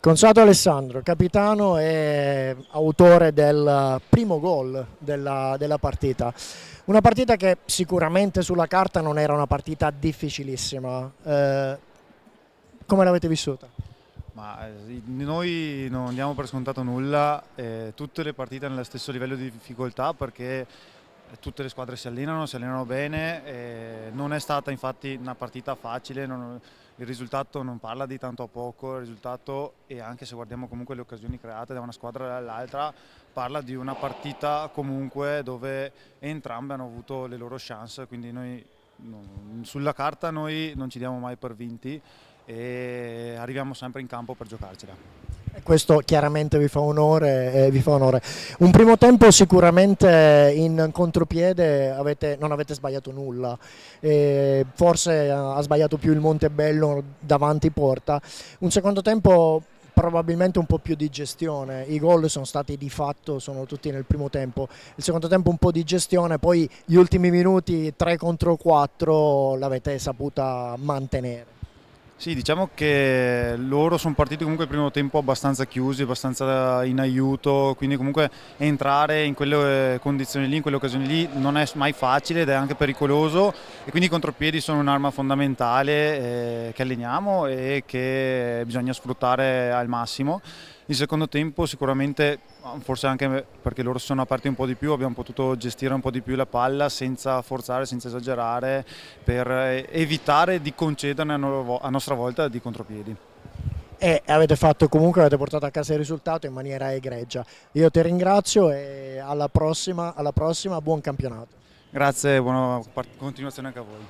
Consuato Alessandro, capitano e autore del primo gol della partita. Una partita che sicuramente sulla carta non era una partita difficilissima. Come l'avete vissuta? Noi non diamo per scontato nulla, tutte le partite hanno lo stesso livello di difficoltà perché tutte le squadre si allenano bene, non è stata infatti una partita facile, il risultato non parla di tanto a poco, il risultato, e anche se guardiamo comunque le occasioni create da una squadra all'altra, parla di una partita comunque dove entrambe hanno avuto le loro chance, quindi sulla carta noi non ci diamo mai per vinti e arriviamo sempre in campo per giocarcela. Questo chiaramente vi fa onore, vi fa onore. Un primo tempo sicuramente in contropiede non avete sbagliato nulla, forse ha sbagliato più il Montebello davanti porta. Un secondo tempo probabilmente un po' più di gestione, i gol sono stati di fatto, sono tutti nel primo tempo, il secondo tempo un po' di gestione, poi gli ultimi minuti 3 contro 4 l'avete saputa mantenere. Sì, diciamo che loro sono partiti comunque il primo tempo abbastanza chiusi, abbastanza in aiuto, quindi comunque entrare in quelle condizioni lì, in quelle occasioni lì non è mai facile ed è anche pericoloso, e quindi i contropiedi sono un'arma fondamentale che alleniamo e che bisogna sfruttare al massimo. Il secondo tempo sicuramente, forse anche perché loro si sono aperti un po' di più, abbiamo potuto gestire un po' di più la palla senza forzare, senza esagerare, per evitare di concederne a nostra volta di contropiedi. E avete portato a casa il risultato in maniera egregia. Io ti ringrazio e alla prossima, buon campionato. Grazie, buona continuazione anche a voi.